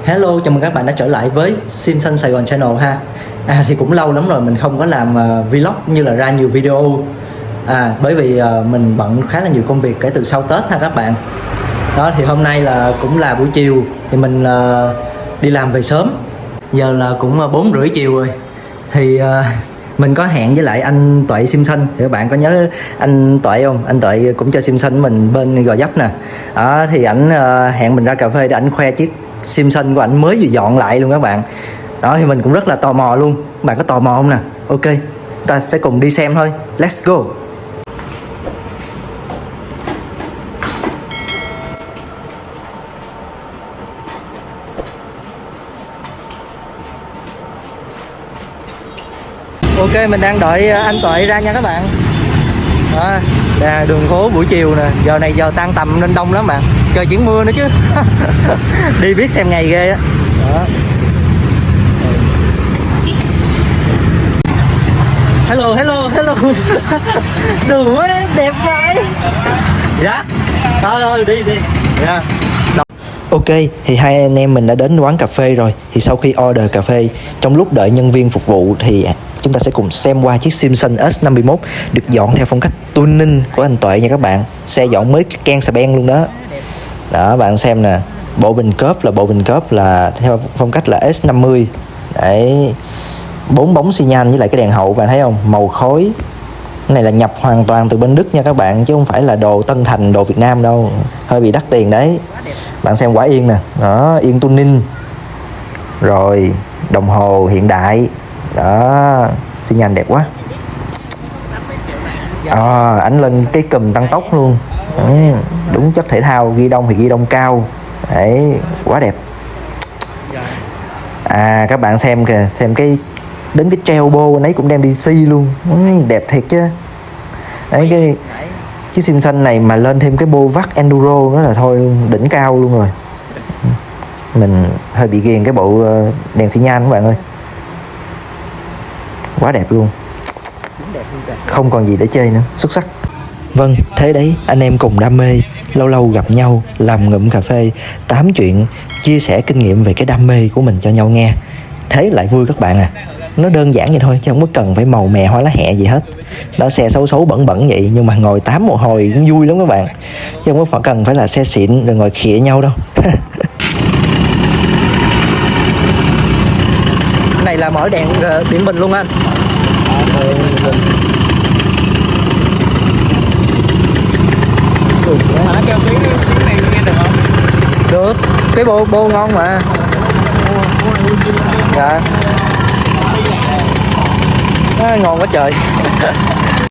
Hello, chào mừng các bạn đã trở lại với Simpson Sài Gòn Channel ha. Thì cũng lâu lắm rồi mình không có làm vlog như là ra nhiều video. Bởi vì mình bận khá là nhiều công việc kể từ sau Tết ha các bạn. Đó thì hôm nay là cũng là buổi chiều thì mình đi làm về sớm. Giờ là cũng 4:30 chiều rồi. Thì mình có hẹn với lại anh Tuệ Simpson. Thì các bạn có nhớ anh Tuệ không? Anh Tuệ cũng chơi Simpson mình bên Gò Vấp nè. Đó thì ảnh hẹn mình ra cà phê để ảnh khoe chiếc Simpson của ảnh mới vừa dọn lại luôn các bạn. Đó thì mình cũng rất là tò mò luôn. Bạn có tò mò không nè? Ok, ta sẽ cùng đi xem thôi. Let's go. Ok, mình đang đợi anh Tuệ ra nha các bạn. Đó, đường phố buổi chiều nè. Giờ này giờ tan tầm nên đông lắm bạn. Trời chuyển mưa nữa chứ. Đi biết xem ngày ghê á. Đó. Hello. Đường quá đẹp vậy. Dạ. Thôi đi. Dạ. Ok, thì hai anh em mình đã đến quán cà phê rồi. Thì sau khi order cà phê, trong lúc đợi nhân viên phục vụ thì chúng ta sẽ cùng xem qua chiếc Simpson S51 được dọn theo phong cách tuning của anh Tuệ nha các bạn. Xe dọn mới ken xà beng luôn đó. Đó, bạn xem nè. Bộ bình cốp là theo phong cách là S50. Đấy. 4 bóng xi nhan với lại cái đèn hậu, bạn thấy không? Màu khói. Cái này là nhập hoàn toàn từ bên Đức nha các bạn, chứ không phải là đồ Tân Thành, đồ Việt Nam đâu. Hơi bị đắt tiền đấy. Bạn xem quả yên nè. Đó, yên tuning. Rồi, đồng hồ hiện đại. Đó, xi nhan đẹp quá. Ảnh lên cái cùm tăng tốc luôn. Đúng chất thể thao, ghi đông thì ghi đông cao. Đấy, quá đẹp. Các bạn xem kìa, xem cái đến cái treo bô anh ấy cũng đem DC luôn. Đẹp thiệt chứ. Đấy, cái chiếc Simpson này mà lên thêm cái bô vắt Enduro đó là thôi đỉnh cao luôn rồi. Mình hơi bị ghiền cái bộ đèn xi nhan các bạn ơi. Quá đẹp luôn. Không còn gì để chê nữa, xuất sắc. Vâng, thế đấy, anh em cùng đam mê, lâu lâu gặp nhau, làm ngụm cà phê, tám chuyện, chia sẻ kinh nghiệm về cái đam mê của mình cho nhau nghe. Thế lại vui các bạn à. Nó đơn giản vậy thôi chứ không có cần phải màu mè hoa lá hẹ gì hết. Đó, xe xấu bẩn vậy nhưng mà ngồi tám một hồi cũng vui lắm các bạn. Chứ không có cần phải là xe xịn rồi ngồi khịa nhau đâu. Cái này là mở đèn điện bình luôn anh. Kêu tiếng này nghe được không? Được, cái bô ngon mà. Dạ. Ngon quá trời.